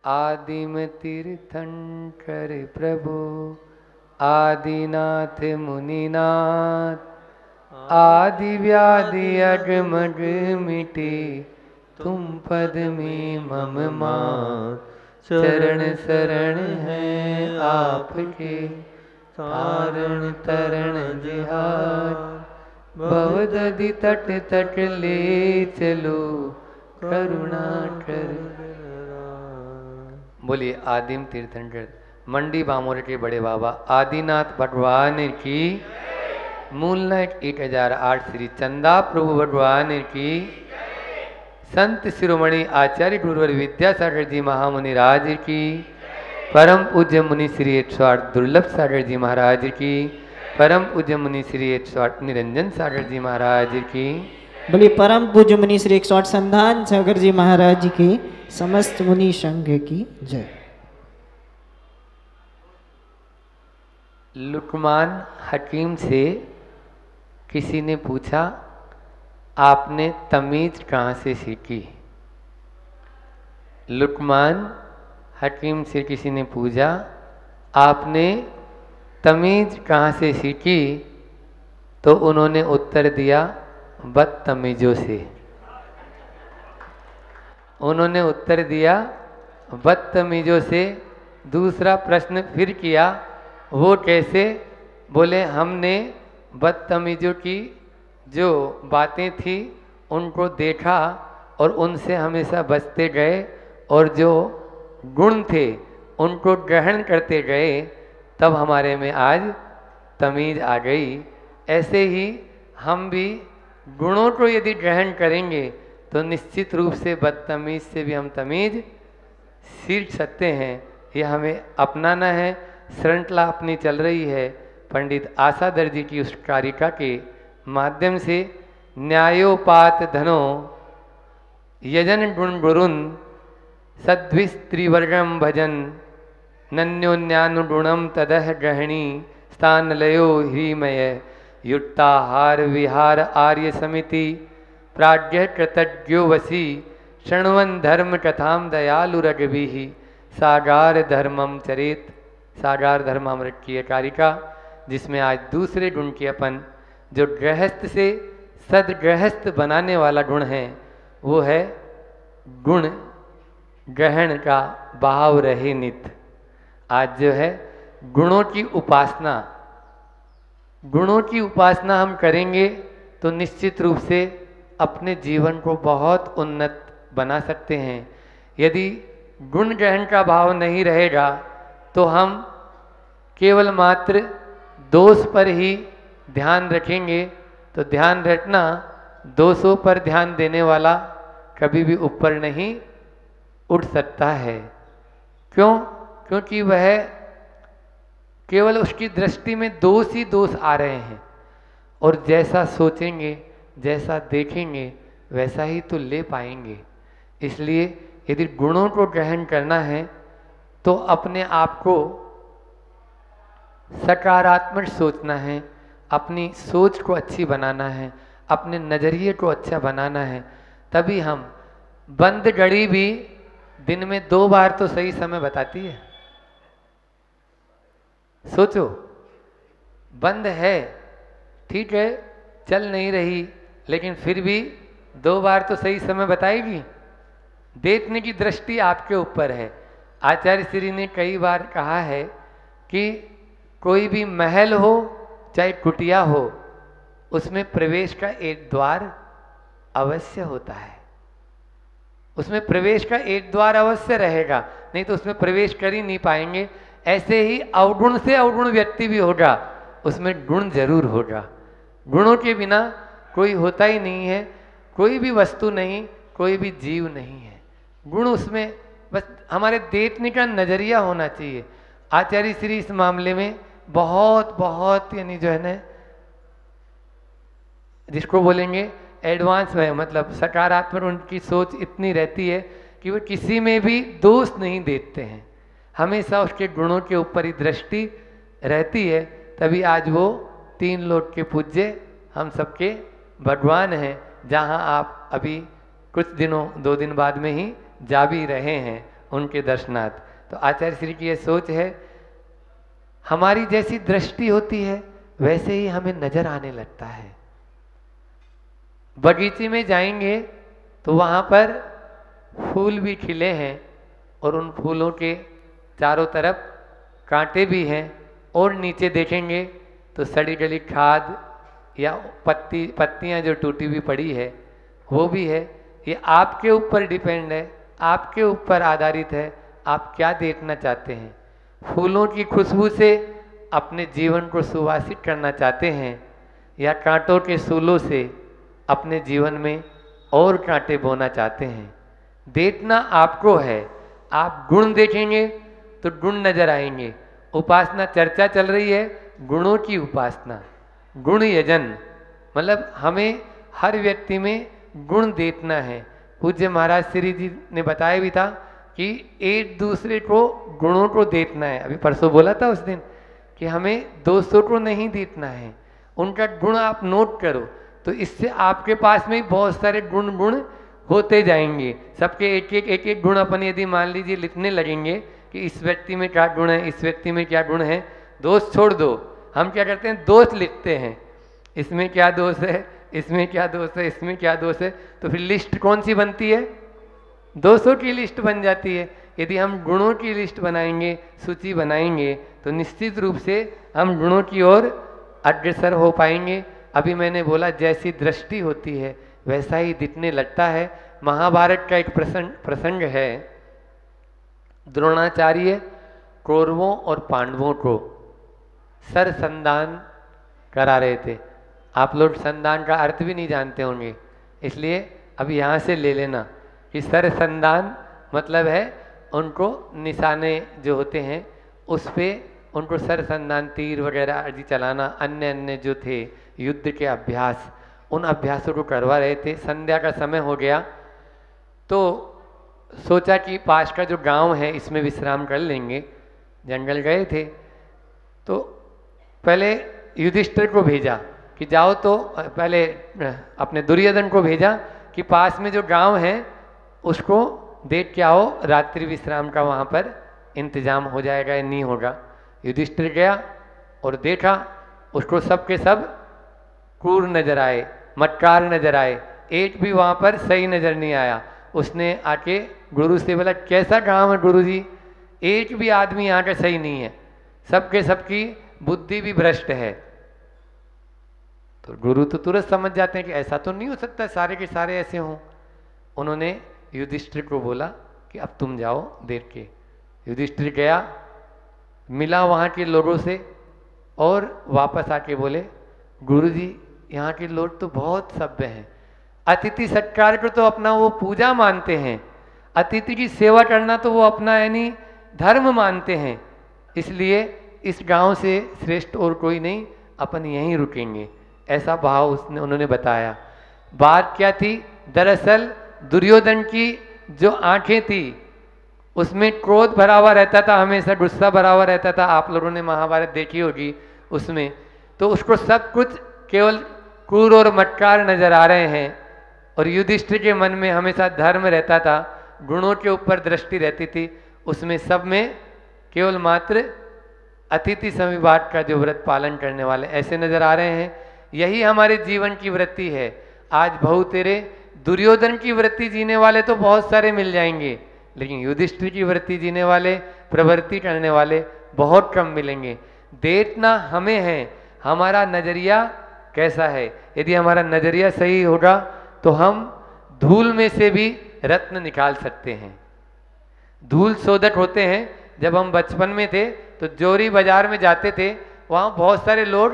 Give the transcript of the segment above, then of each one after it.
आदिम तीर्थंकर प्रभु आदिनाथ मुनिनाथ, आदि व्याधि अगमग मिटे, तुम पद में मम मात। चरण शरण है आपके, तारण तरण जिहार। भवदधि तट तट ले चलो, करुणा कर। बोलिए आदिम तीर्थंकर मंडी बामोर के बड़े बाबा आदिनाथ भगवान की, मूल नायक 1008 श्री चंदा प्रभु भगवान की, संत शिरोमणि आचार्य गुरुवर विद्यासागर जी महामुनि राज की, परम पूज्य मुनि श्री 108 दुर्लभ सागर जी महाराज की, परम पूज्य मुनि श्री 108 निरंजन सागर जी महाराज की। बोलिए परम पूज्य मुनि श्री 108 संधान सागर जी महाराज की, समस्त मुनि संघ की जय। लुकमान हकीम से किसी ने पूछा, आपने तमीज कहाँ से सीखी? लुकमान हकीम से किसी ने पूछा, आपने तमीज कहाँ से सीखी? तो उन्होंने उत्तर दिया, बदतमीजों से। उन्होंने उत्तर दिया बदतमीजों से। दूसरा प्रश्न फिर किया, वो कैसे? बोले हमने बदतमीजों की जो बातें थी उनको देखा और उनसे हमेशा बचते गए, और जो गुण थे उनको ग्रहण करते गए, तब हमारे में आज तमीज आ गई। ऐसे ही हम भी गुणों को यदि ग्रहण करेंगे तो निश्चित रूप से बदतमीज से भी हम तमीज सीख सकते हैं। ये हमें अपनाना है। श्रृंखला अपनी चल रही है पंडित आशाधर जी की उस कारिका के माध्यम से। न्यायोपात धनो यजन गुण गुरुन, सद्विस्त्रिवर्गम भजन, नन्योन्यानुगुणम तदह ग्रहणी, स्थान लयो ह्रीमय, युक्ताहार विहार आर्य समिति, प्राज्ञ कृतज्ञो वसी, शृण्वन धर्म कथाम दयालु रगभिः, सागार धर्मम चरित। सागार धर्मामृत की कारिका, जिसमें आज दूसरे गुण की अपन जो गृहस्थ से सदगृहस्थ बनाने वाला गुण है, वो है गुण ग्रहण का भाव रहे नित। आज जो है गुणों की उपासना, गुणों की उपासना हम करेंगे तो निश्चित रूप से अपने जीवन को बहुत उन्नत बना सकते हैं। यदि गुण ग्रहण का भाव नहीं रहेगा तो हम केवल मात्र दोष पर ही ध्यान रखेंगे, तो ध्यान रखना दोषों पर ध्यान देने वाला कभी भी ऊपर नहीं उठ सकता है। क्यों? क्योंकि वह केवल उसकी दृष्टि में दोष ही दोष आ रहे हैं, और जैसा सोचेंगे जैसा देखेंगे वैसा ही तो ले पाएंगे। इसलिए यदि गुणों को ग्रहण करना है तो अपने आप को सकारात्मक सोचना है, अपनी सोच को अच्छी बनाना है, अपने नज़रिए को अच्छा बनाना है। तभी हम, बंद घड़ी भी दिन में 2 बार तो सही समय बताती है। सोचो, बंद है, ठीक है, चल नहीं रही, लेकिन फिर भी 2 बार तो सही समय बताएगी। देखने की दृष्टि आपके ऊपर है। आचार्य श्री ने कई बार कहा है कि कोई भी महल हो चाहे कुटिया हो, उसमें प्रवेश का एक द्वार अवश्य होता है। उसमें प्रवेश का एक द्वार अवश्य रहेगा, नहीं तो उसमें प्रवेश कर ही नहीं पाएंगे। ऐसे ही अवगुण से अवगुण व्यक्ति भी होगा, उसमें गुण जरूर होगा। गुणों के बिना कोई होता ही नहीं है, कोई भी वस्तु नहीं, कोई भी जीव नहीं है। गुण उसमें बस हमारे देखने का नजरिया होना चाहिए। आचार्य श्री इस मामले में बहुत बहुत यानी जो है ना, जिसको बोलेंगे एडवांस में, मतलब सकारात्मक उनकी सोच इतनी रहती है कि वो किसी में भी दोष नहीं देखते हैं, हमेशा उसके गुणों के ऊपर ही दृष्टि रहती है। तभी आज वो 3 लोक के पूज्य हम सबके भगवान हैं, जहाँ आप अभी कुछ दिनों 2 दिन बाद में ही जा भी रहे हैं। उनके दर्शनार्थ। तो आचार्य श्री की यह सोच है, हमारी जैसी दृष्टि होती है वैसे ही हमें नजर आने लगता है। बगीचे में जाएंगे तो वहाँ पर फूल भी खिले हैं और उन फूलों के चारों तरफ कांटे भी हैं, और नीचे देखेंगे तो सड़ी गली खाद या पत्तियाँ जो टूटी हुई पड़ी है वो भी है। ये आपके ऊपर डिपेंड है, आपके ऊपर आधारित है, आप क्या देखना चाहते हैं। फूलों की खुशबू से अपने जीवन को सुवासित करना चाहते हैं या कांटों के सूलों से अपने जीवन में और कांटे बोना चाहते हैं। देखना आपको है। आप गुण देखेंगे तो गुण नजर आएंगे। उपासना चर्चा चल रही है गुणों की उपासना, गुण यजन, मतलब हमें हर व्यक्ति में गुण देखना है। पूज्य महाराज श्री जी ने बताया भी था कि एक दूसरे को गुणों को देखना है। अभी परसों बोला था उस दिन कि हमें दोस्तों को नहीं देखना है, उनका गुण आप नोट करो, तो इससे आपके पास में बहुत सारे गुण होते जाएंगे। सबके एक एक गुण अपन यदि मान लीजिए लिखने लगेंगे कि इस व्यक्ति में क्या गुण है, इस व्यक्ति में क्या गुण है, दोष छोड़ दो। हम क्या करते हैं, दोष लिखते हैं, इसमें क्या दोष है, इसमें क्या दोष है, इसमें क्या दोष है, तो फिर लिस्ट कौन सी बनती है, दोषों की लिस्ट बन जाती है। यदि हम गुणों की लिस्ट बनाएंगे, सूची बनाएंगे, तो निश्चित रूप से हम गुणों की ओर अग्रसर हो पाएंगे। अभी मैंने बोला जैसी दृष्टि होती है वैसा ही दिखने लगता है। महाभारत का एक प्रसंग है, द्रोणाचार्य कौरवों और पांडवों को सरसंधान करा रहे थे। आप लोग संधान का अर्थ भी नहीं जानते होंगे, इसलिए अभी यहाँ से ले लेना कि सरसंधान मतलब है उनको निशाने जो होते हैं उस पर उनको सरसंधान, तीर वगैरह आदि चलाना, अन्य अन्य जो थे युद्ध के अभ्यास, उन अभ्यासों को करवा रहे थे। संध्या का समय हो गया तो सोचा कि पास का जो गांव है इसमें विश्राम कर लेंगे। जंगल गए थे तो पहले युधिष्ठिर को भेजा कि जाओ, तो पहले अपने दुर्योधन को भेजा कि पास में जो गांव है उसको देख के आओ, रात्रि विश्राम का वहाँ पर इंतजाम हो जाएगा या नहीं होगा। युधिष्ठिर गया और देखा, उसको सब के सब क्रूर नजर आए, मक्कार नजर आए, एक भी वहाँ पर सही नजर नहीं आया। उसने आके गुरु से बोला कैसा गांव है गुरु जी, एक भी आदमी यहाँ का सही नहीं है, सबके सबकी बुद्धि भी भ्रष्ट है। तो गुरु तो तुरंत समझ जाते हैं कि ऐसा तो नहीं हो सकता सारे के सारे ऐसे हों। उन्होंने युधिष्ठिर को बोला कि अब तुम जाओ देख के। युधिष्ठिर गया, मिला वहाँ के लोगों से और वापस आके बोले गुरुजी यहाँ के लोग तो बहुत सभ्य हैं, अतिथि सत्कार को तो अपना वो पूजा मानते हैं, अतिथि की सेवा करना तो वो अपना यानी धर्म मानते हैं, इसलिए इस गांव से श्रेष्ठ और कोई नहीं, अपन यहीं रुकेंगे। ऐसा भाव उन्होंने बताया। बात क्या थी, दरअसल दुर्योधन की जो आंखें थी उसमें क्रोध भरा हुआ रहता था, हमेशा गुस्सा भरा हुआ रहता था। आप लोगों ने महाभारत देखी होगी, उसमें तो उसको सब कुछ केवल क्रूर और मटकार नजर आ रहे हैं, और युधिष्ठिर के मन में हमेशा धर्म रहता था, गुणों के ऊपर दृष्टि रहती थी। उसमें सब में केवल मात्र अतिथि संविभाग का जो व्रत पालन करने वाले ऐसे नजर आ रहे हैं। यही हमारे जीवन की वृत्ति है। आज बहु तेरे दुर्योधन की वृत्ति जीने वाले तो बहुत सारे मिल जाएंगे, लेकिन युधिष्ठिर की वृत्ति जीने वाले, प्रवृत्ति करने वाले बहुत कम मिलेंगे। देखना हमें है, हमारा नजरिया कैसा है। यदि हमारा नजरिया सही होगा तो हम धूल में से भी रत्न निकाल सकते हैं। धूल शोधक होते हैं। जब हम बचपन में थे तो जोरी बाजार में जाते थे, वहाँ बहुत सारे लोग,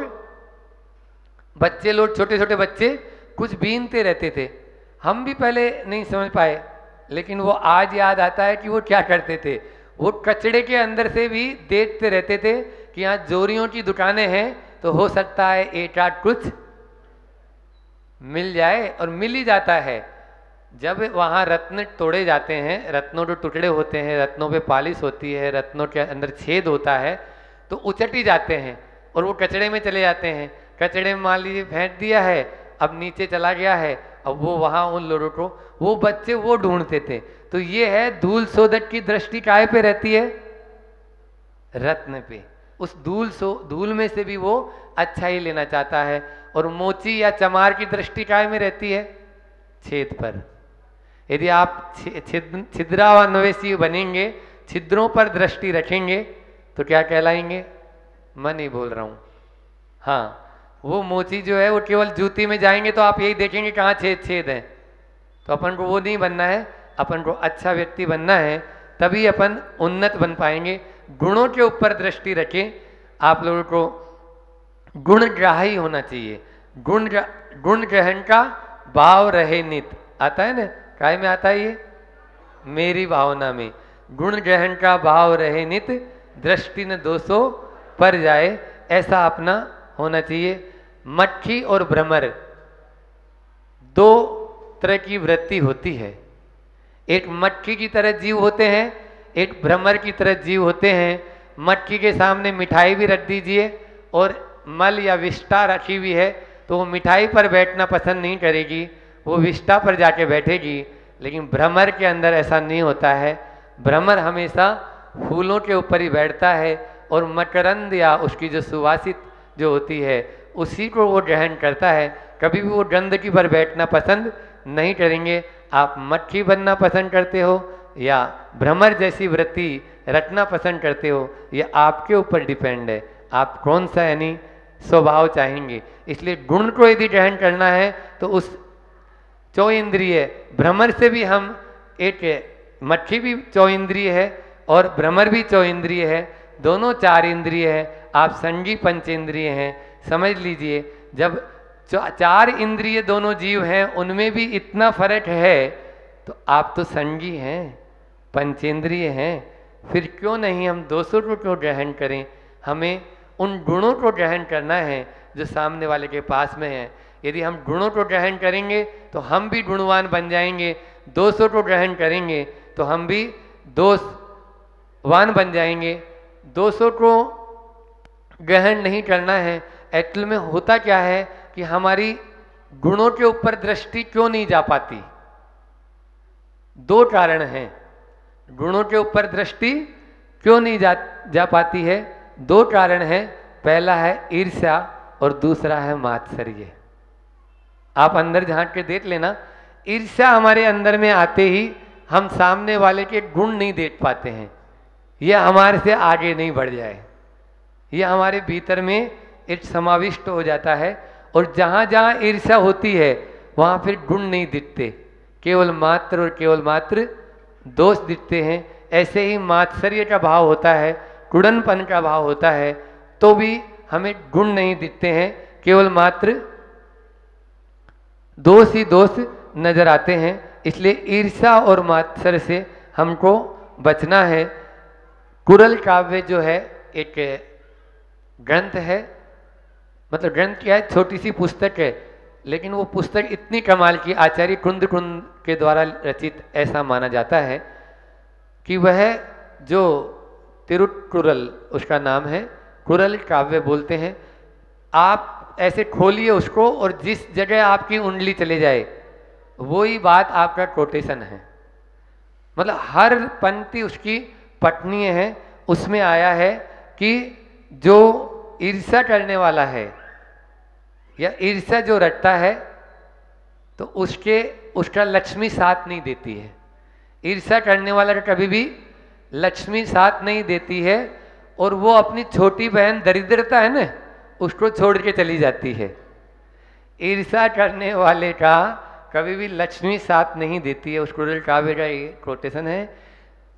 बच्चे लोग, छोटे छोटे बच्चे कुछ बीनते रहते थे। हम भी पहले नहीं समझ पाए, लेकिन वो आज याद आता है कि वो क्या करते थे। वो कचड़े के अंदर से भी देखते रहते थे कि यहाँ जोरियों की दुकानें हैं तो हो सकता है एक आध कुछ मिल जाए, और मिल ही जाता है। जब वहाँ रत्न तोड़े जाते हैं, रत्नों के टुकड़े होते हैं, रत्नों पे पॉलिश होती है, रत्नों के अंदर छेद होता है, तो उचट ही जाते हैं और वो कचड़े में चले जाते हैं। कचड़े में मान लीजिए फेंक दिया है, अब नीचे चला गया है, अब वो वहाँ उन लोगों को, वो बच्चे वो ढूंढते थे। तो ये है धूल शोधक की दृष्टि काय पे रहती है? रत्न पे। उस धूल में से भी वो अच्छा ही लेना चाहता है। और मोची या चमार की दृष्टि काय में रहती है? छेद पर। यदि आप छिद्रान्वेषी बनेंगे, छिद्रों पर दृष्टि रखेंगे, तो क्या कहलाएंगे? मैं नहीं बोल रहा हूं। हाँ, वो मोची जो है वो केवल जूती में जाएंगे तो आप यही देखेंगे कहाँ छेद छेद है। तो अपन को वो नहीं बनना है, अपन को अच्छा व्यक्ति बनना है, तभी अपन उन्नत बन पाएंगे। गुणों के ऊपर दृष्टि रखें। आप लोगों को गुणग्राही होना चाहिए। गुण ग्रहण का भाव रहे नित, आता है ना? काय में आता है ये? मेरी भावना में। गुण ग्रहण का भाव रहे नित, दृष्टि न दोषों पर जाए, ऐसा अपना होना चाहिए। मक्खी और भ्रमर दो तरह की वृत्ति होती है। एक मक्खी की तरह जीव होते हैं, एक भ्रमर की तरह जीव होते हैं। मक्खी के सामने मिठाई भी रख दीजिए और मल या विष्ठा रखी हुई है तो वो मिठाई पर बैठना पसंद नहीं करेगी, वो विष्ठा पर जाके बैठेगी। लेकिन भ्रमर के अंदर ऐसा नहीं होता है। भ्रमर हमेशा फूलों के ऊपर ही बैठता है और मकरंद या उसकी जो सुवासित जो होती है उसी को वो ग्रहण करता है। कभी भी वो गंदगी पर बैठना पसंद नहीं करेंगे। आप मक्खी बनना पसंद करते हो या भ्रमर जैसी वृत्ति रखना पसंद करते हो, ये आपके ऊपर डिपेंड है। आप कौन सा यानी स्वभाव चाहेंगे। इसलिए गुण को यदि ग्रहण करना है तो उस चौ इंद्रिय भ्रमर से भी हम एक, मक्खी भी चौ इंद्रिय है और भ्रमर भी चौ इंद्रिय है, दोनों चार इंद्रिय है। आप संगी पंचेंद्रिय हैं। समझ लीजिए, जब चार इंद्रिय दोनों जीव हैं उनमें भी इतना फर्क है तो आप तो संगी हैं, पंचेंद्रिय हैं, फिर क्यों नहीं हम दोषों को क्यों ग्रहण करें। हमें उन गुणों को ग्रहण करना है जो सामने वाले के पास में है। यदि हम गुणों को ग्रहण करेंगे तो हम भी गुणवान बन जाएंगे, दोषों को ग्रहण करेंगे तो हम भी दोषवान बन जाएंगे। दोषों को ग्रहण नहीं करना है। एक्चुअल में होता क्या है कि हमारी गुणों के ऊपर दृष्टि क्यों नहीं जा पाती? दो कारण हैं। गुणों के ऊपर दृष्टि क्यों नहीं जा पाती है? दो कारण हैं। पहला है ईर्ष्या और दूसरा है मात्सर्य। आप अंदर झांक के देख लेना, ईर्ष्या हमारे अंदर में आते ही हम सामने वाले के गुण नहीं देख पाते हैं। यह हमारे से आगे नहीं बढ़ जाए, यह हमारे भीतर में एक समाविष्ट हो जाता है। और जहाँ जहाँ ईर्ष्या होती है वहाँ फिर गुण नहीं दिखते, केवल मात्र और केवल मात्र दोष दिखते हैं। ऐसे ही मात्सर्य का भाव होता है, कुड़नपन का भाव होता है, तो भी हमें गुण नहीं दिखते हैं, केवल मात्र दोष ही दोष नजर आते हैं। इसलिए ईर्ष्या और मात्सर्य से हमको बचना है। कुरल काव्य जो है एक ग्रंथ है, मतलब ग्रंथ क्या है, छोटी सी पुस्तक है, लेकिन वो पुस्तक इतनी कमाल की आचार्य कुंद के द्वारा रचित ऐसा माना जाता है कि वह जो तिरुकुरल उसका नाम है, कुरल काव्य बोलते हैं। आप ऐसे खोलिए उसको और जिस जगह आपकी उंगली चले जाए वो ही बात आपका कोटेशन है। मतलब हर पंक्ति उसकी पठनीय है। उसमें आया है कि जो ईर्ष्या करने वाला है या ईर्ष्या जो रखता है तो उसका लक्ष्मी साथ नहीं देती है। ईर्ष्या करने वाला कभी भी लक्ष्मी साथ नहीं देती है और वो अपनी छोटी बहन दरिद्रता है ना, उसको छोड़ के चली जाती है। ईर्ष्या करने वाले का कभी भी लक्ष्मी साथ नहीं देती है। उस कुरल काव्य का ये कोटेशन है।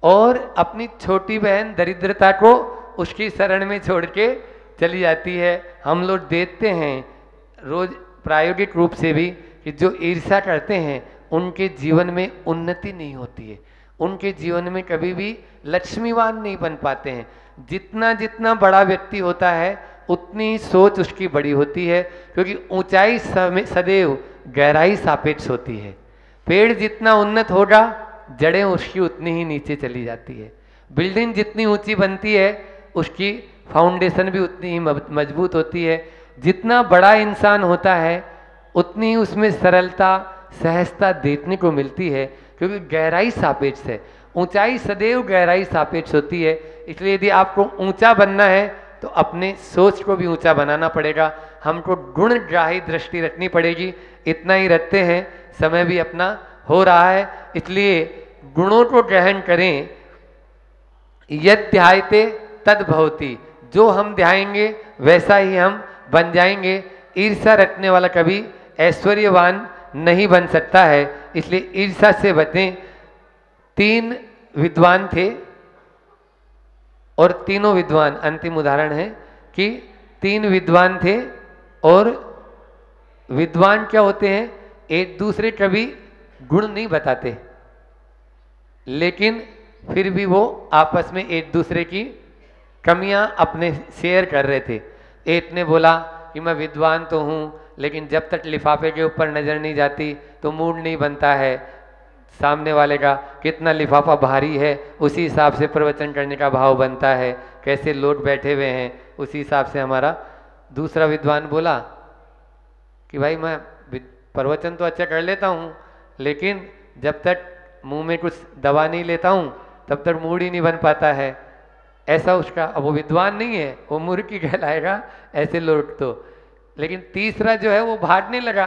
और अपनी छोटी बहन दरिद्रता को उसकी शरण में छोड़ के चली जाती है। हम लोग देखते हैं रोज प्रायोगिक रूप से भी कि जो ईर्ष्या करते हैं उनके जीवन में उन्नति नहीं होती है, उनके जीवन में कभी भी लक्ष्मीवान नहीं बन पाते हैं। जितना जितना बड़ा व्यक्ति होता है उतनी ही सोच उसकी बड़ी होती है, क्योंकि ऊंचाई सदैव गहराई सापेक्ष होती है। पेड़ जितना उन्नत होगा जड़ें उसकी उतनी ही नीचे चली जाती है। बिल्डिंग जितनी ऊंची बनती है उसकी फाउंडेशन भी उतनी ही मजबूत होती है। जितना बड़ा इंसान होता है उतनी ही उसमें सरलता, सहजता देखने को मिलती है, क्योंकि गहराई सापेक्ष है। ऊंचाई सदैव गहराई सापेक्ष होती है। इसलिए यदि आपको ऊंचा बनना है तो अपने सोच को भी ऊंचा बनाना पड़ेगा। हमको गुणग्राही दृष्टि रखनी पड़ेगी। इतना ही रखते हैं, समय भी अपना हो रहा है, इसलिए गुणों को ग्रहण करें। यद ध्यायते तद भवति, जो हम ध्याएंगे वैसा ही हम बन जाएंगे। ईर्ष्या रखने वाला कभी ऐश्वर्यवान नहीं बन सकता है, इसलिए ईर्ष्या से बचें। 3 विद्वान थे और तीनों विद्वान, अंतिम उदाहरण है कि 3 विद्वान थे और विद्वान क्या होते हैं, एक दूसरे कभी गुण नहीं बताते, लेकिन फिर भी वो आपस में एक दूसरे की कमियां अपने शेयर कर रहे थे। एक ने बोला कि मैं विद्वान तो हूँ, लेकिन जब तक लिफाफे के ऊपर नज़र नहीं जाती तो मूड नहीं बनता है। सामने वाले का कितना लिफाफा भारी है उसी हिसाब से प्रवचन करने का भाव बनता है, कैसे लोग बैठे हुए हैं उसी हिसाब से हमारा। दूसरा विद्वान बोला कि भाई मैं प्रवचन तो अच्छा कर लेता हूँ, लेकिन जब तक मुंह में कुछ दवा नहीं लेता हूँ तब तक मूड ही नहीं बन पाता है। ऐसा उसका, अब वो विद्वान नहीं है, वो मूर्ख ही कहलाएगा ऐसे लोग तो। लेकिन तीसरा जो है वो भागने लगा,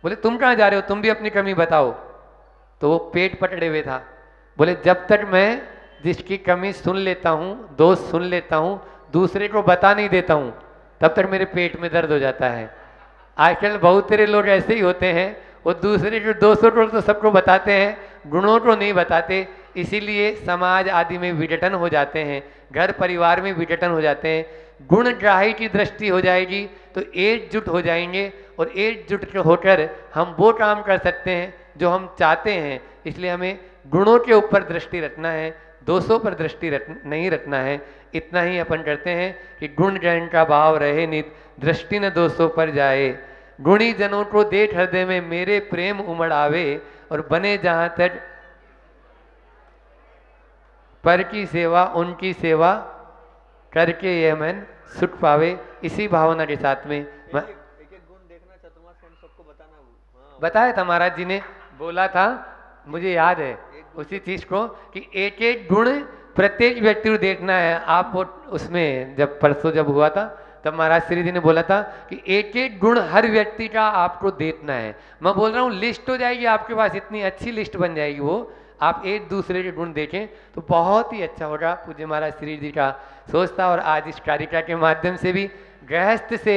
बोले तुम कहाँ जा रहे हो, तुम भी अपनी कमी बताओ। तो वो पेट पकड़े हुए था, बोले जब तक मैं जिसकी कमी सुन लेता हूँ, दोष सुन लेता हूँ, दूसरे को बता नहीं देता हूँ, तब तक मेरे पेट में दर्द हो जाता है। आजकल बहुत सारे लोग ऐसे ही होते हैं, वो दूसरे के दोषों को तो सबको बताते हैं, गुणों को नहीं बताते। इसीलिए समाज आदि में विघटन हो जाते हैं, घर परिवार में विघटन हो जाते हैं। गुणग्राही की दृष्टि हो जाएगी तो एकजुट हो जाएंगे, और एकजुट होकर हम वो काम कर सकते हैं जो हम चाहते हैं। इसलिए हमें गुणों के ऊपर दृष्टि रखना है, दोषों पर दृष्टि नहीं रखना है। इतना ही अपन करते हैं कि गुण ग्रहण का भाव रहे नित, दृष्टि न दोषों पर जाए। गुणी जनों को देख हृदय में मेरे प्रेम उमड़ आवे, और बने जहां तक पर की सेवा उनकी सेवा करके यह मन सुख पावे। इसी भावना के साथ में एक गुण देखना चतुर्मा से हम सबको बताना। बताया था महाराज जी ने, बोला था, मुझे याद है उसी चीज को कि एक एक गुण प्रत्येक व्यक्ति को देखना है। आप वो उसमें जब परसों जब हुआ था तब महाराज श्री जी ने बोला था कि एक एक गुण हर व्यक्ति का आपको देखना है। मैं बोल रहा हूँ लिस्ट हो जाएगी आपके पास, इतनी अच्छी लिस्ट बन जाएगी वो, आप एक दूसरे के गुण देखें तो बहुत ही अच्छा होगा। पूज्य महाराज श्री जी का सोचता, और आज इस कारिका के माध्यम से भी गृहस्थ से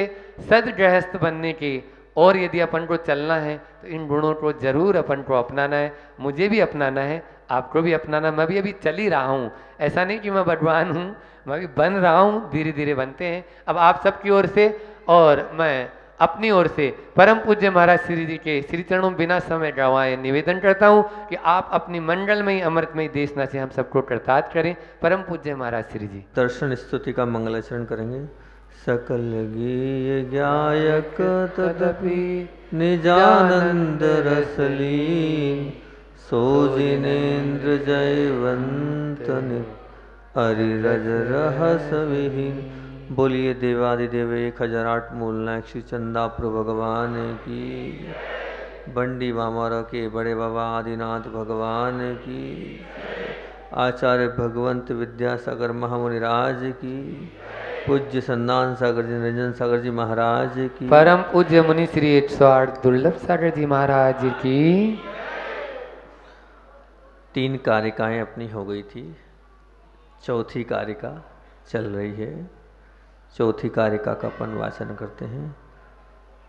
सदगृहस्थ बनने की, और यदि अपन को चलना है तो इन गुणों को जरूर अपन को अपनाना है। मुझे भी अपनाना है, आपको भी अपनाना। मैं भी अभी चल ही रहा हूँ, ऐसा नहीं कि मैं भगवान हूँ, मैं भी बन रहा हूँ, धीरे धीरे बनते हैं। अब आप सबकी ओर से और मैं अपनी ओर से परम पूज्य महाराज श्री जी के श्री चरणों में बिना समय गंवाए निवेदन करता हूँ कि आप अपनी मंगलमयी अमृतमयी देशना से हम सबको कृतार्थ करें। परम पूज्य महाराज श्री जी। दर्शन स्तुति का मंगलाचरण करेंगे। सकल गीय ज्ञायक तदपि निजानंद रसलीन, सो जिनेन्द्र जयवंत हरिरज रहस विहीन। बोलिए देवादिदेव 1008 मूलनायक श्री चंदापुर भगवान की, बंडी वामारा के बड़े बाबा आदिनाथ भगवान की, आचार्य भगवंत विद्यासागर महामुनिराज की, पूज्य संदान सागर जी निरंजन सागर जी महाराज की, परम पूज्य मुनि श्री 108 दुर्लभ सागर जी महाराज की। 3 कारिकाएं अपनी हो गई थी, चौथी कारिका चल रही है। चौथी कारिका का अपन वाचन करते हैं।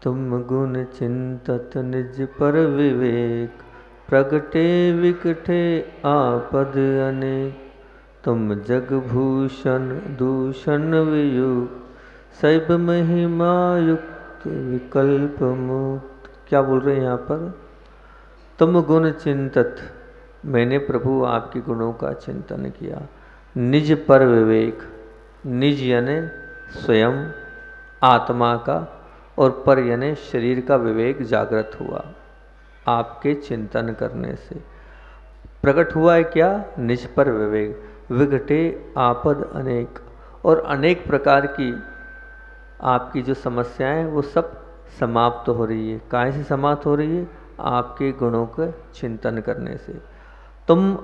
तुम गुण चिंतत निज पर विवेक, प्रगटे विकटे आपद अनेक। तुम जग भूषण दूषण वियुक्त, सैब महिमा युक्त विकल्प मुक्त। क्या बोल रहे हैं यहाँ पर? तुम गुण चिंतत, मैंने प्रभु आपके गुणों का चिंतन किया। निज पर विवेक, निज यानी स्वयं आत्मा का, और पर यानी शरीर का विवेक जागृत हुआ आपके चिंतन करने से। प्रकट हुआ है क्या? निज पर विवेक। विघटे आपद अनेक, और अनेक प्रकार की आपकी जो समस्याएं वो सब समाप्त हो रही है। काहे से समाप्त हो रही है? आपके गुणों का चिंतन करने से। तुम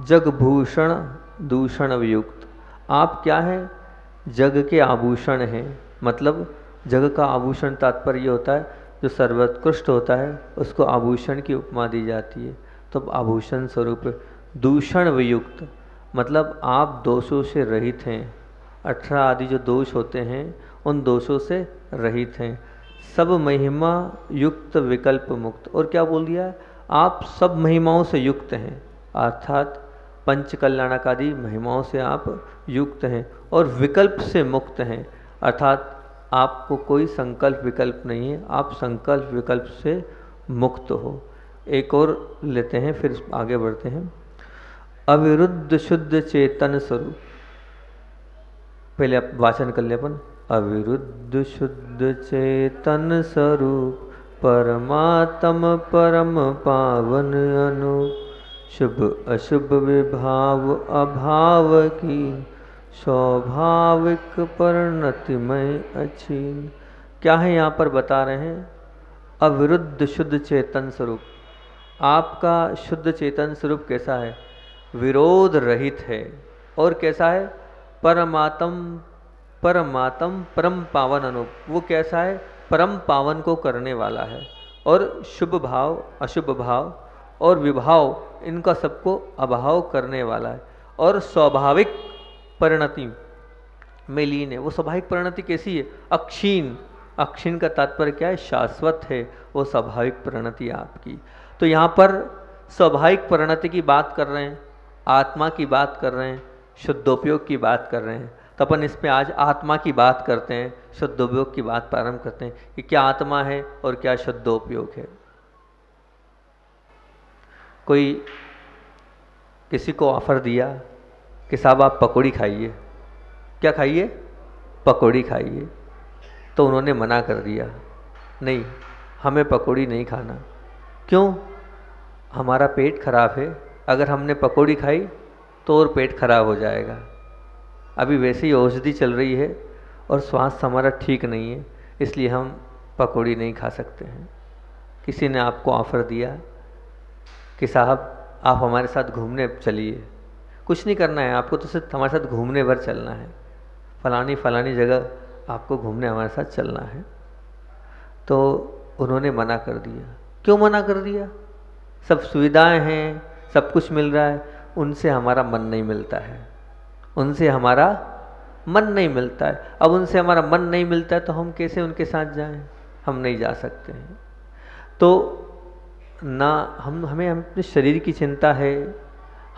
जगभूषण दूषण वियुक्त, आप क्या हैं? जग के आभूषण हैं। मतलब जग का आभूषण तात्पर्य होता है जो सर्वोत्कृष्ट होता है उसको आभूषण की उपमा दी जाती है। तो आभूषण स्वरूप दूषण वियुक्त, मतलब आप दोषों से रहित हैं। 18 आदि जो दोष होते हैं उन दोषों से रहित हैं। सब महिमा युक्त विकल्प मुक्त, और क्या बोल दिया है? आप सब महिमाओं से युक्त हैं, अर्थात पंच कल्याणक आदि महिमाओं से आप युक्त हैं और विकल्प से मुक्त हैं, अर्थात आपको कोई संकल्प विकल्प नहीं है, आप संकल्प विकल्प से मुक्त हो। एक और लेते हैं फिर आगे बढ़ते हैं। अविरुद्ध शुद्ध चेतन स्वरूप, पहले आप वाचन कर ले अपन। अविरुद्ध शुद्ध चेतन स्वरूप परमात्म परम पावन अनु, शुभ अशुभ विभाव अभाव की स्वाभाविक परिणतिमय अछीन। क्या है यहाँ पर बता रहे हैं? अविरुद्ध शुद्ध चेतन स्वरूप। आपका शुद्ध चेतन स्वरूप कैसा है? विरोध रहित है। और कैसा है? परमात्म परम पावन अनु, वो कैसा है? परम पावन को करने वाला है। और शुभ भाव अशुभ भाव और विभाव इनका सबको अभाव करने वाला है। और स्वाभाविक परिणति में लीन है। वो स्वाभाविक परिणति कैसी है? अक्षीण। अक्षीण का तात्पर्य क्या है? शाश्वत है वो स्वाभाविक परिणति आपकी। तो यहाँ पर स्वाभाविक परिणति की बात कर रहे हैं, आत्मा की बात कर रहे हैं, शुद्धोपयोग की बात कर रहे हैं। तो अपन इस पे आज आत्मा की बात करते हैं, शुद्धोपयोग की बात प्रारंभ करते हैं कि क्या आत्मा है और क्या शुद्धोपयोग है। कोई किसी को ऑफर दिया कि साहब आप पकौड़ी खाइए, क्या खाइए? पकौड़ी खाइए। तो उन्होंने मना कर दिया, नहीं हमें पकौड़ी नहीं खाना। क्यों? हमारा पेट खराब है, अगर हमने पकौड़ी खाई तो और पेट खराब हो जाएगा। अभी वैसे ही औषधि चल रही है और स्वास्थ्य हमारा ठीक नहीं है, इसलिए हम पकौड़ी नहीं खा सकते हैं। किसी ने आपको ऑफ़र दिया कि साहब आप हमारे साथ घूमने चलिए, कुछ नहीं करना है आपको, तो सिर्फ हमारे साथ घूमने भर चलना है, फलानी जगह आपको घूमने हमारे साथ चलना है। तो उन्होंने मना कर दिया। क्यों मना कर दिया? सब सुविधाएं हैं, सब कुछ मिल रहा है, उनसे हमारा मन नहीं मिलता है, उनसे हमारा मन नहीं मिलता है। अब उनसे हमारा मन नहीं मिलता है तो हम कैसे उनके साथ जाएं? हम नहीं जा सकते हैं। तो ना हमें अपने शरीर की चिंता है,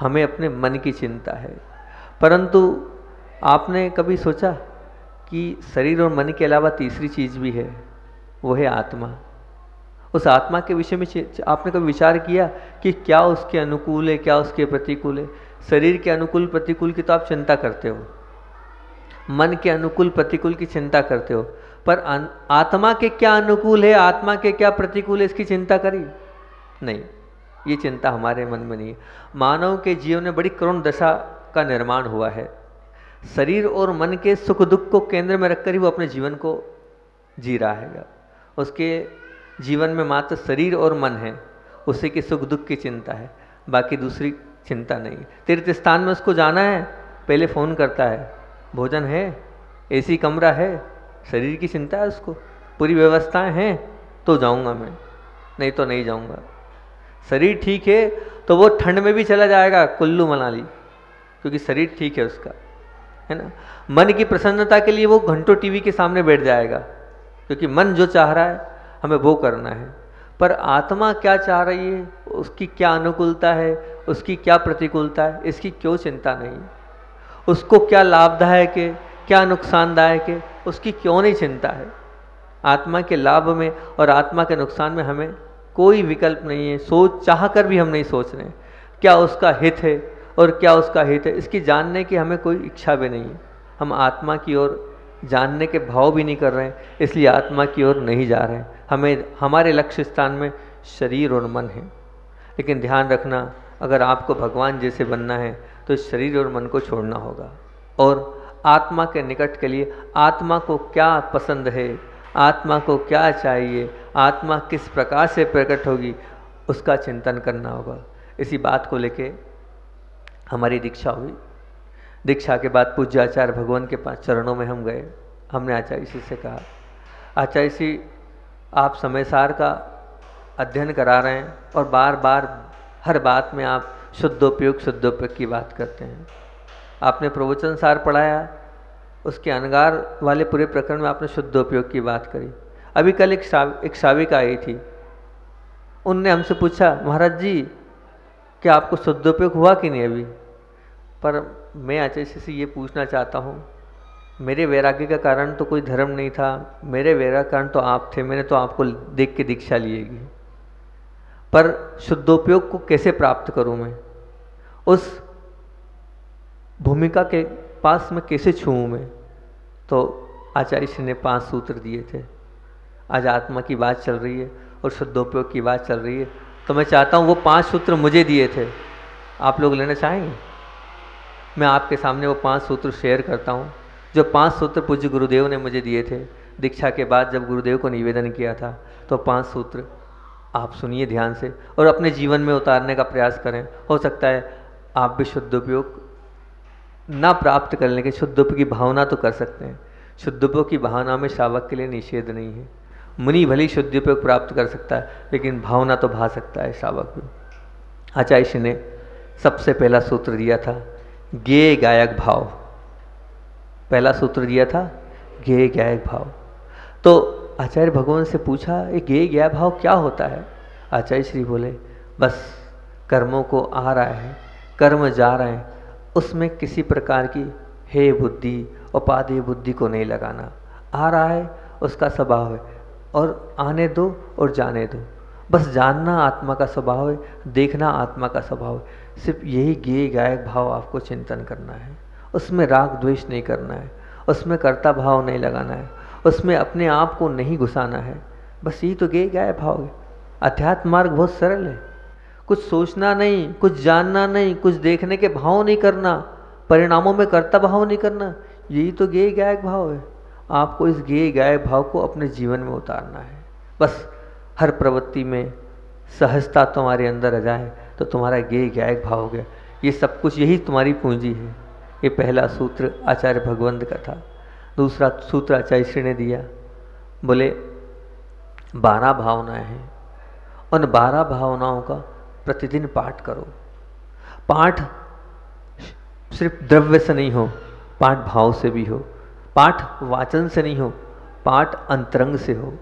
हमें अपने मन की चिंता है। परंतु आपने कभी सोचा कि शरीर और मन के अलावा तीसरी चीज़ भी है, वो है आत्मा। उस आत्मा के विषय में आपने कभी विचार किया कि क्या उसके अनुकूल है, क्या उसके प्रतिकूल है? शरीर के अनुकूल प्रतिकूल की तो आप चिंता करते हो, मन के अनुकूल प्रतिकूल की चिंता करते हो, पर आत्मा के क्या अनुकूल है, आत्मा के क्या प्रतिकूल है, इसकी चिंता करी नहीं। ये चिंता हमारे मन में नहीं है। मानव के जीवन में बड़ी करुण दशा का निर्माण हुआ है। शरीर और मन के सुख दुख को केंद्र में रखकर ही वो अपने जीवन को जी रहा है। उसके जीवन में मात्र शरीर और मन है, उसी के सुख दुख की चिंता है, बाकी दूसरी चिंता नहीं। तीर्थ स्थान में उसको जाना है, पहले फ़ोन करता है, भोजन है, एसी कमरा है, शरीर की चिंता है उसको, पूरी व्यवस्थाएं हैं तो जाऊंगा मैं, नहीं तो नहीं जाऊंगा। शरीर ठीक है तो वो ठंड में भी चला जाएगा कुल्लू मनाली, क्योंकि शरीर ठीक है उसका, है ना। मन की प्रसन्नता के लिए वो घंटों टीवी के सामने बैठ जाएगा, क्योंकि मन जो चाह रहा है हमें वो करना है। पर आत्मा क्या चाह रही है, उसकी क्या अनुकूलता है, उसकी क्या प्रतिकूलता है, इसकी क्यों चिंता नहीं? उसको क्या लाभदायक है, क्या नुकसानदायक है, उसकी क्यों नहीं चिंता है? आत्मा के लाभ में और आत्मा के नुकसान में हमें कोई विकल्प नहीं है। सोच चाह कर भी हम नहीं सोच रहे क्या उसका हित है और क्या उसका हित है, इसकी जानने की हमें कोई इच्छा भी नहीं है। हम आत्मा की ओर जानने के भाव भी नहीं कर रहे हैं, इसलिए आत्मा की ओर नहीं जा रहे हैं। हमें हमारे लक्ष्य स्थान में शरीर और मन है। लेकिन ध्यान रखना, अगर आपको भगवान जैसे बनना है तो शरीर और मन को छोड़ना होगा और आत्मा के निकट के लिए आत्मा को क्या पसंद है, आत्मा को क्या चाहिए, आत्मा किस प्रकार से प्रकट होगी उसका चिंतन करना होगा। इसी बात को लेके हमारी दीक्षा हुई। दीक्षा के बाद पूज्य आचार्य भगवान के पास चरणों में हम गए। हमने आचार्य जी से कहा, आचार्य जी आप समय सार का अध्ययन करा रहे हैं और बार बार हर बात में आप शुद्धोपयोग की बात करते हैं। आपने प्रवचन सार पढ़ाया, उसके अनगार वाले पूरे प्रकरण में आपने शुद्धोपयोग की बात करी। अभी कल एक श्राविका आई थी, उनने हमसे पूछा, महाराज जी क्या आपको शुद्धोपयोग हुआ कि नहीं अभी? पर मैं आचार्य से ये पूछना चाहता हूँ, मेरे वैराग्य का कारण तो कोई धर्म नहीं था, मेरे वैराग्य कारण तो आप थे, मैंने तो आपको देख के दीक्षा लिएगी, पर शुद्धोपयोग को कैसे प्राप्त करूं मैं? उस भूमिका के पास मैं कैसे छूऊं मैं? तो आचार्य श्री ने 5 सूत्र दिए थे। आज आत्मा की बात चल रही है और शुद्धोपयोग की बात चल रही है, तो मैं चाहता हूं वो 5 सूत्र मुझे दिए थे, आप लोग लेना चाहेंगे? मैं आपके सामने वो 5 सूत्र शेयर करता हूं, जो 5 सूत्र पूज्य गुरुदेव ने मुझे दिए थे दीक्षा के बाद जब गुरुदेव को निवेदन किया था। तो 5 सूत्र आप सुनिए ध्यान से और अपने जीवन में उतारने का प्रयास करें। हो सकता है आप भी शुद्धोपयोग ना प्राप्त करने के शुद्धोपयोग की भावना तो कर सकते हैं। शुद्धोपयोग की भावना में श्रावक के लिए निषेध नहीं है। मुनि भली शुद्धोपयोग प्राप्त कर सकता है, लेकिन भावना तो भा सकता है श्रावक भी। आचार्य श्री ने सबसे पहला सूत्र दिया था ज्ञेय गायक भाव। पहला सूत्र दिया था ज्ञेय गायक भाव। तो आचार्य भगवान से पूछा, ये ज्ञेय गायक भाव क्या होता है? आचार्य श्री बोले, बस कर्मों को आ रहा है, कर्म जा रहे हैं, उसमें किसी प्रकार की हे बुद्धि उपाधि बुद्धि को नहीं लगाना। आ रहा है उसका स्वभाव है और आने दो और जाने दो। बस जानना आत्मा का स्वभाव है, देखना आत्मा का स्वभाव है। सिर्फ यही ज्ञेय गायक भाव आपको चिंतन करना है। उसमें राग द्वेष नहीं करना है, उसमें कर्ता भाव नहीं लगाना है, उसमें अपने आप को नहीं घुसाना है। बस यही तो ज्ञेय गायक भाव है। अध्यात्म मार्ग बहुत सरल है। कुछ सोचना नहीं, कुछ जानना नहीं, कुछ देखने के भाव नहीं करना, परिणामों में कर्ता भाव नहीं करना, यही तो ज्ञेय गायक भाव है। आपको इस ज्ञेय गायक भाव को अपने जीवन में उतारना है। बस हर प्रवृत्ति में सहजता तुम्हारे अंदर आ जाए तो तुम्हारा ज्ञेय गायक भाव हो गया। ये सब कुछ यही तुम्हारी पूंजी है। ये पहला सूत्र आचार्य भगवंत का था। दूसरा सूत्र आचार्य श्री ने दिया, बोले 12 भावनाएं हैं, उन 12 भावनाओं का प्रतिदिन पाठ करो। पाठ सिर्फ द्रव्य से नहीं हो, पाठ भाव से भी हो। पाठ वाचन से नहीं हो, पाठ अंतरंग से हो।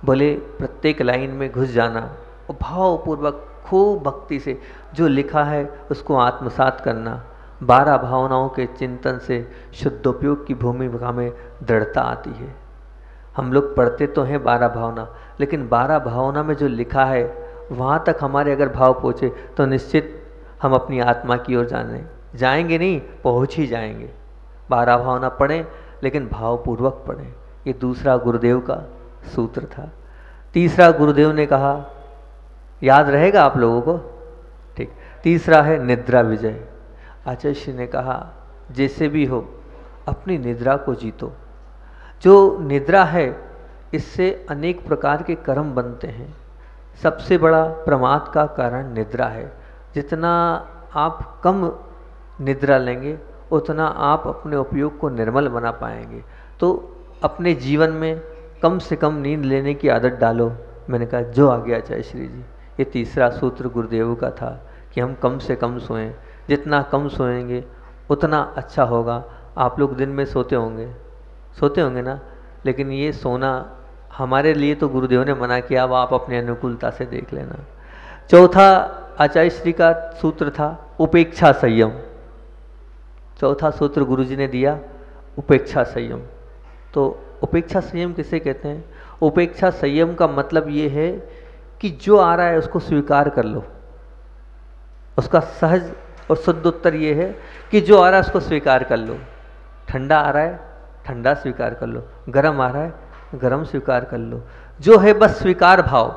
बोले प्रत्येक लाइन में घुस जाना और भावपूर्वक खूब भक्ति से जो लिखा है उसको आत्मसात करना। 12 भावनाओं के चिंतन से शुद्धोपयोग की भूमिका में दृढ़ता आती है। हम लोग पढ़ते तो हैं 12 भावना, लेकिन 12 भावना में जो लिखा है वहाँ तक हमारे अगर भाव पहुँचे तो निश्चित हम अपनी आत्मा की ओर जाएंगे नहीं, पहुँच ही जाएंगे। 12 भावना पढ़ें, लेकिन भावपूर्वक पढ़ें। ये दूसरा गुरुदेव का सूत्र था। तीसरा गुरुदेव ने कहा, याद रहेगा आप लोगों को? ठीक। तीसरा है निद्रा विजय। आचार्य श्री ने कहा, जैसे भी हो अपनी निद्रा को जीतो। जो निद्रा है इससे अनेक प्रकार के कर्म बनते हैं। सबसे बड़ा प्रमाद का कारण निद्रा है। जितना आप कम निद्रा लेंगे उतना आप अपने उपयोग को निर्मल बना पाएंगे। तो अपने जीवन में कम से कम नींद लेने की आदत डालो। मैंने कहा जो आ गया आचार्य श्री जी। ये तीसरा सूत्र गुरुदेव का था कि हम कम से कम सोएं। जितना कम सोएंगे उतना अच्छा होगा। आप लोग दिन में सोते होंगे ना, लेकिन ये सोना हमारे लिए तो गुरुदेव ने मना किया। अब आप अपने अनुकूलता से देख लेना। चौथा आचार्य श्री का सूत्र था उपेक्षा संयम। चौथा सूत्र गुरुजी ने दिया उपेक्षा संयम। तो उपेक्षा संयम किसे कहते हैं? उपेक्षा संयम का मतलब ये है कि जो आ रहा है उसको स्वीकार कर लो। उसका सहज और शुद्ध उत्तर ये है कि जो आ रहा है उसको स्वीकार कर लो। ठंडा आ रहा है, ठंडा स्वीकार कर लो। गर्म आ रहा है, गर्म स्वीकार कर लो। जो है बस स्वीकार भाव।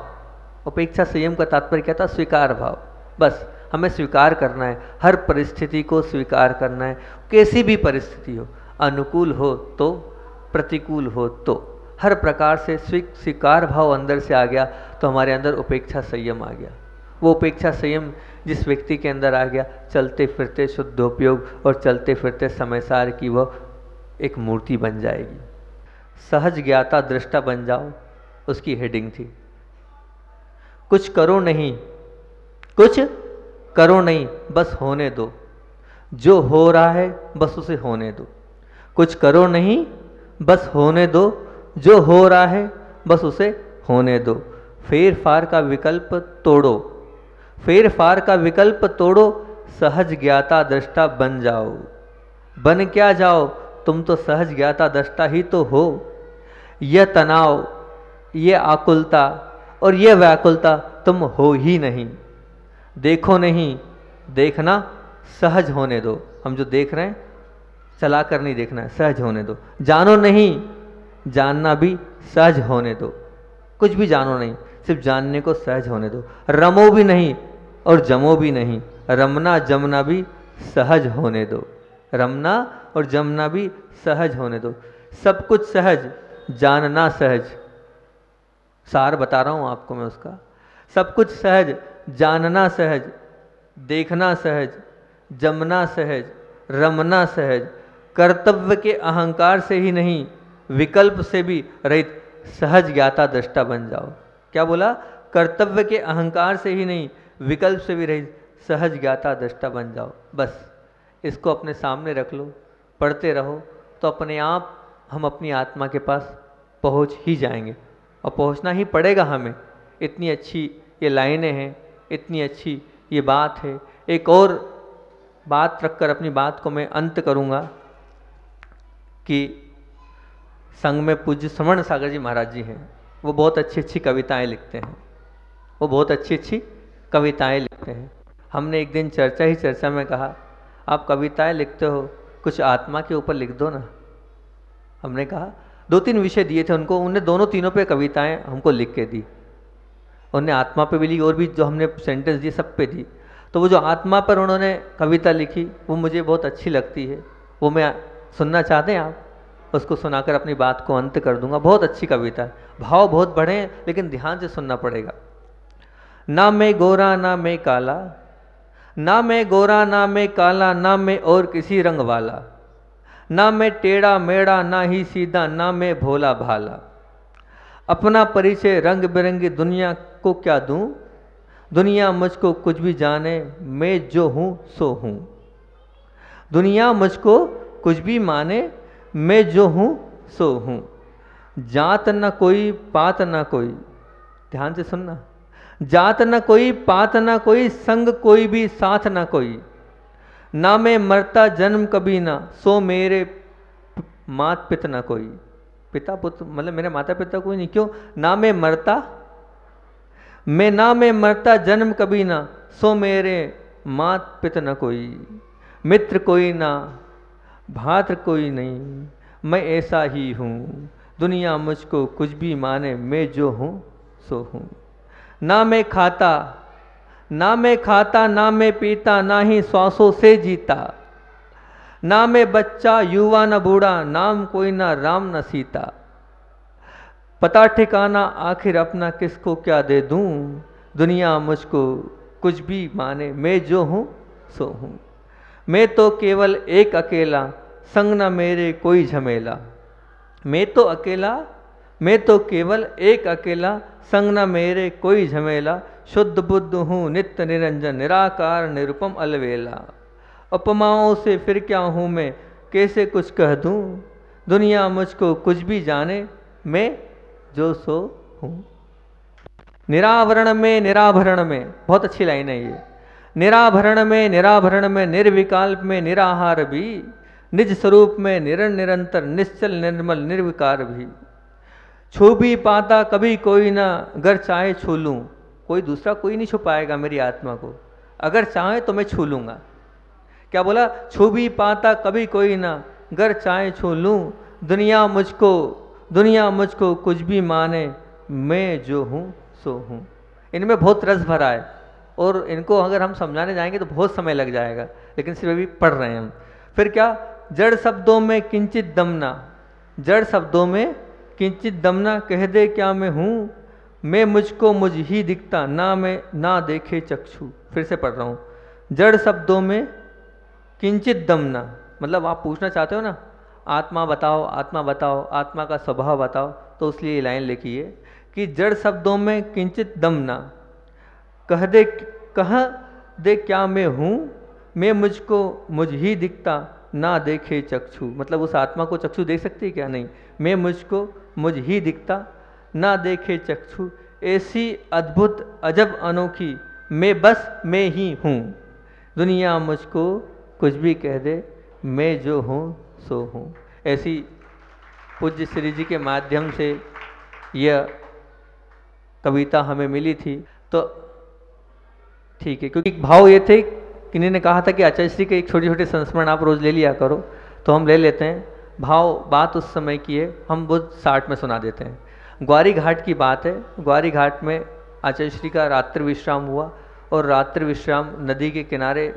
उपेक्षा संयम का तात्पर्य क्या था? स्वीकार भाव। बस हमें स्वीकार करना है, हर परिस्थिति को स्वीकार करना है। कैसी भी परिस्थिति हो, अनुकूल हो तो, प्रतिकूल हो तो, हर प्रकार से स्वीकार भाव अंदर से आ गया तो हमारे अंदर उपेक्षा संयम आ गया। वो उपेक्षा संयम जिस व्यक्ति के अंदर आ गया, चलते फिरते शुद्धोपयोग और चलते फिरते समयसार की वह एक मूर्ति बन जाएगी। सहज ज्ञाता दृष्टा बन जाओ, उसकी हेडिंग थी। कुछ करो नहीं, कुछ करो नहीं, बस होने दो। जो हो रहा है बस उसे होने दो। कुछ करो नहीं, बस होने दो। जो हो रहा है बस उसे होने दो। फेर फार का विकल्प तोड़ो, फेर फार का विकल्प तोड़ो। सहज ज्ञाता दृष्टा बन जाओ। बन क्या जाओ, तुम तो सहज ज्ञाता दृष्टा ही तो हो। यह तनाव, ये आकुलता और ये व्याकुलता तुम हो ही नहीं। देखो नहीं, देखना सहज होने दो। हम जो देख रहे हैं चला कर नहीं देखना है, सहज होने दो। जानो नहीं, जानना भी सहज होने दो। कुछ भी जानो नहीं, सिर्फ जानने को सहज होने दो। रमो भी नहीं और जमो भी नहीं, रमना जमना भी सहज होने दो। रमना और जमना भी सहज होने दो। सब कुछ सहज, जानना सहज। सार बता रहा हूं आपको मैं उसका। सब कुछ सहज, जानना सहज, देखना सहज, जमना सहज, रमना सहज। कर्तव्य के अहंकार से ही नहीं, विकल्प से भी रहित सहज ज्ञाता दृष्टा बन जाओ। क्या बोला? कर्तव्य के अहंकार से ही नहीं, विकल्प से भी रहित सहज ज्ञाता दृष्टा बन जाओ। बस इसको अपने सामने रख लो, पढ़ते रहो तो अपने आप हम अपनी आत्मा के पास पहुंच ही जाएंगे। और पहुंचना ही पड़ेगा हमें। इतनी अच्छी ये लाइनें हैं, इतनी अच्छी ये बात है। एक और बात रखकर अपनी बात को मैं अंत करूंगा कि संघ में पूज्य स्वर्ण सागर जी महाराज जी हैं। वो बहुत अच्छी अच्छी कविताएं लिखते हैं। वो बहुत अच्छी अच्छी कविताएं लिखते हैं। हमने एक दिन चर्चा में कहा, आप कविताएं लिखते हो, कुछ आत्मा के ऊपर लिख दो ना। हमने कहा 2-3 विषय दिए थे उनको, उन्होंने दोनों तीनों पे कविताएं हमको लिख के दी। उन्होंने आत्मा पे भी लिखी और भी जो हमने सेंटेंस दिए सब पे दी। तो वो जो आत्मा पर उन्होंने कविता लिखी वो मुझे बहुत अच्छी लगती है। वो मैं सुनना चाहते हैं आप? उसको सुनाकर अपनी बात को अंत कर दूंगा। बहुत अच्छी कविता है, भाव बहुत बड़े हैं लेकिन ध्यान से सुनना पड़ेगा। ना मैं गोरा ना मैं काला, ना मैं गोरा ना मैं काला, ना मैं और किसी रंग वाला, ना मैं टेढ़ा मेढ़ा ना ही सीधा, ना मैं भोला भाला। अपना परिचय रंग बिरंगी दुनिया को क्या दूं, दुनिया मुझको कुछ भी जाने, मैं जो हूं सो हूं। दुनिया मुझको कुछ भी माने, मैं जो हूं सो हूं। जात न कोई पात न कोई, ध्यान से सुनना। जात न कोई पात न कोई, संग कोई भी साथ न कोई। ना मैं मरता जन्म कभी ना, सो मेरे मात पिता न कोई। पिता पुत्र मतलब मेरे माता पिता कोई नहीं। क्यों? ना मैं मरता, ना मैं मरता जन्म कभी ना, सो मेरे मात पिता न कोई। मित्र कोई ना, भात्र कोई नहीं, मैं ऐसा ही हूँ। दुनिया मुझको कुछ भी माने, मैं जो हूँ सो हूँ। ना मैं खाता, ना मैं खाता, ना मैं पीता, ना ही श्वासों से जीता। ना मैं बच्चा युवा न बूढ़ा, नाम कोई ना राम न सीता। पता ठिकाना आखिर अपना किसको क्या दे दूं, दुनिया मुझको कुछ भी माने, मैं जो हूँ सो हूँ। मैं तो केवल एक अकेला, संग न मेरे कोई झमेला। मैं तो अकेला, मैं तो केवल एक अकेला, संग न मेरे कोई झमेला। शुद्ध बुद्ध हूँ नित्य निरंजन, निराकार निरुपम अलवेला। उपमाओं से फिर क्या हूँ मैं, कैसे कुछ कह दूँ, दुनिया मुझको कुछ भी जाने, मैं जो सो हूँ। निरावरण में निराभरण में, बहुत अच्छी लाइन है ये। निराभरण में निराभरण में, निर्विकल्प में निराहार भी, निज स्वरूप में निरंतर निश्चल निर्मल निर्विकार भी। छू भी पाता कभी कोई ना, अगर चाहे छू लूँ। कोई दूसरा कोई नहीं छू पाएगा मेरी आत्मा को, अगर चाहे तो मैं छू लूँगा। क्या बोला? छू भी पाता कभी कोई ना, अगर चाहे छू लूँ। दुनिया मुझको कुछ भी माने, मैं जो हूँ सो हूँ। इनमें बहुत रस भरा है और इनको अगर हम समझाने जाएंगे तो बहुत समय लग जाएगा, लेकिन सिर्फ अभी पढ़ रहे हैं हम। फिर क्या? जड़ शब्दों में किंचित दम ना, जड़ शब्दों में किंचित दमना कह दे क्या मैं हूँ, मैं मुझको मुझ ही दिखता ना मैं ना देखे चक्षु। फिर से पढ़ रहा हूँ, जड़ शब्दों में किंचित दमना, मतलब आप पूछना चाहते हो ना आत्मा बताओ, आत्मा बताओ, आत्मा का स्वभाव बताओ, तो इसलिए ये लाइन लिखी है कि जड़ शब्दों में किंचित दमना कह दे क्या मैं हूँ, मैं मुझको मुझ ही दिखता ना देखे चक्षु। मतलब उस आत्मा को चक्षु देख सकती है क्या? नहीं। मैं मुझको मुझ ही दिखता ना देखे चक्षु, ऐसी अद्भुत अजब अनोखी मैं बस मैं ही हूँ। दुनिया मुझको कुछ भी कह दे, मैं जो हूँ सो हूँ। ऐसी पूज्य श्री जी के माध्यम से यह कविता हमें मिली थी। तो ठीक है, क्योंकि भाव ये थे, किन्हीं ने कहा था कि आचार्य श्री के एक छोटे छोटे संस्मरण आप रोज़ ले लिया करो, तो हम ले लेते हैं। भाव बात उस समय की है, हम वो 60 में सुना देते हैं। ग्वारी घाट की बात है। ग्वारी घाट में आचार्य श्री का रात्रि विश्राम हुआ, और रात्रि विश्राम नदी के किनारे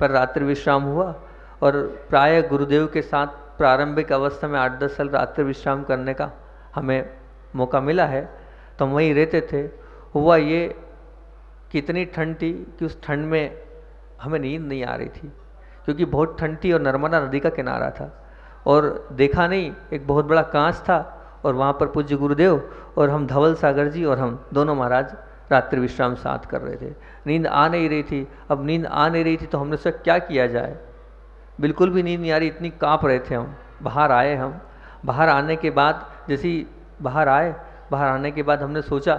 पर रात्रि विश्राम हुआ, और प्राय गुरुदेव के साथ प्रारंभिक अवस्था में 8-10 साल रात्रि विश्राम करने का हमें मौका मिला है, तो हम वहीं रहते थे। हुआ ये कि इतनी ठंड थी कि उस ठंड में हमें नींद नहीं आ रही थी, क्योंकि बहुत ठंड थी और नर्मदा नदी का किनारा था, और देखा नहीं एक बहुत बड़ा कांच था, और वहाँ पर पूज्य गुरुदेव और हम धवल सागर जी और हम दोनों महाराज रात्रि विश्राम साथ कर रहे थे। नींद आ नहीं रही थी। अब नींद आ नहीं रही थी तो हमने सोचा क्या किया जाए, बिल्कुल भी नींद नहीं आ रही, इतनी काँप रहे थे हम। बाहर आए हम, बाहर आने के बाद जैसे ही बाहर आने के बाद हमने सोचा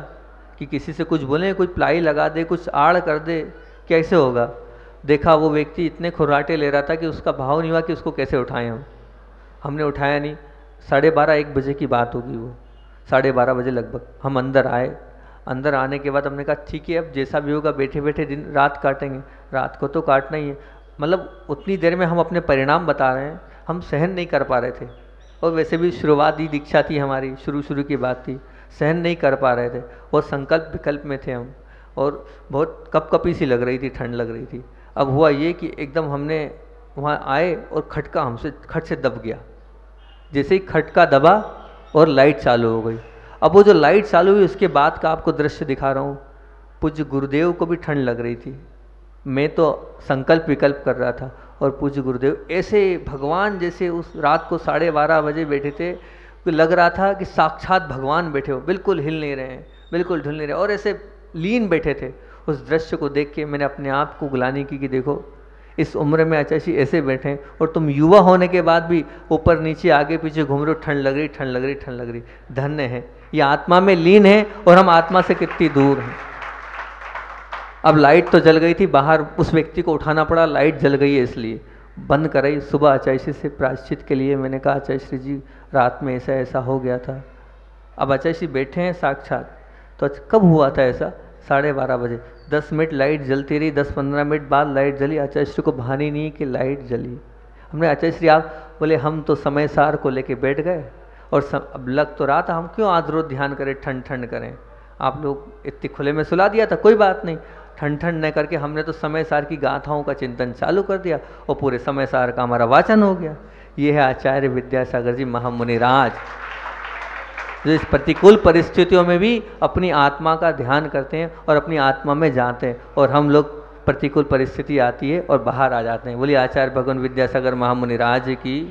कि किसी से कुछ बोलें, कुछ प्लाई लगा दे, कुछ आड़ कर दे, कैसे होगा। देखा वो व्यक्ति इतने खुर्राटे ले रहा था कि उसका भाव नहीं हुआ कि उसको कैसे उठाएं हमने उठाया नहीं। 12:30-1 बजे की बात होगी, वो 12:30 बजे लगभग हम अंदर आए। अंदर आने के बाद हमने कहा ठीक है, अब जैसा भी होगा बैठे बैठे दिन रात काटेंगे, रात को तो काटना ही है। मतलब उतनी देर में हम अपने परिणाम बता रहे हैं, हम सहन नहीं कर पा रहे थे, और वैसे भी शुरुआती दीक्षा थी हमारी, शुरू की बात थी, सहन नहीं कर पा रहे थे, और संकल्प विकल्प में थे हम, और बहुत कपकपी सी लग रही थी, ठंड लग रही थी। अब हुआ ये कि एकदम हमने वहाँ आए और खटका हमसे खट से दब गया। जैसे ही खटका दबा और लाइट चालू हो गई। अब वो जो लाइट चालू हुई उसके बाद का आपको दृश्य दिखा रहा हूँ। पूज्य गुरुदेव को भी ठंड लग रही थी, मैं तो संकल्प विकल्प कर रहा था, और पूज्य गुरुदेव ऐसे भगवान जैसे उस रात को 12:30 बजे बैठे थे, तो लग रहा था कि साक्षात भगवान बैठे हो, बिल्कुल हिल नहीं रहे हैं, बिल्कुल ढुल नहीं रहे, और ऐसे लीन बैठे थे। उस दृश्य को देख के मैंने अपने आप को ग्लानि की कि देखो इस उम्र में आचार्य जी ऐसे बैठे हैं, और तुम युवा होने के बाद भी ऊपर नीचे आगे पीछे घूम रहे हो, ठंड लग रही, ठंड लग रही, ठंड लग रही। धन्य है, ये आत्मा में लीन है, और हम आत्मा से कितनी दूर हैं। अब लाइट तो जल गई थी, बाहर उस व्यक्ति को उठाना पड़ा, लाइट जल गई है इसलिए बंद कराई। सुबह आचार्य श्री से प्रायश्चित के लिए मैंने कहा आचार्य श्री जी रात में ऐसा ऐसा हो गया था। अब आचार्य श्री बैठे हैं साक्षात, तो कब हुआ था ऐसा? 12:30 बजे। 10 मिनट लाइट जलती रही, 10-15 मिनट बाद लाइट जली। आचार्य श्री को भान ही नहीं कि लाइट जली। हमने आचार्य श्री आप बोले हम तो समय सार को लेके बैठ गए, और अब लग तो रहा था हम क्यों आज रोज ध्यान करें, ठंड ठंड करें। आप लोग इतने खुले में सुला दिया था, कोई बात नहीं, ठंड ठंड न करके हमने तो समय सार की गाथाओं का चिंतन चालू कर दिया, और पूरे समय सार का हमारा वाचन हो गया। ये है आचार्य विद्यासागर जी महामुनिराज, जो इस प्रतिकूल परिस्थितियों में भी अपनी आत्मा का ध्यान करते हैं और अपनी आत्मा में जाते हैं, और हम लोग प्रतिकूल परिस्थिति आती है और बाहर आ जाते हैं। बोलिए आचार्य भगवान विद्यासागर महामुनिराज की।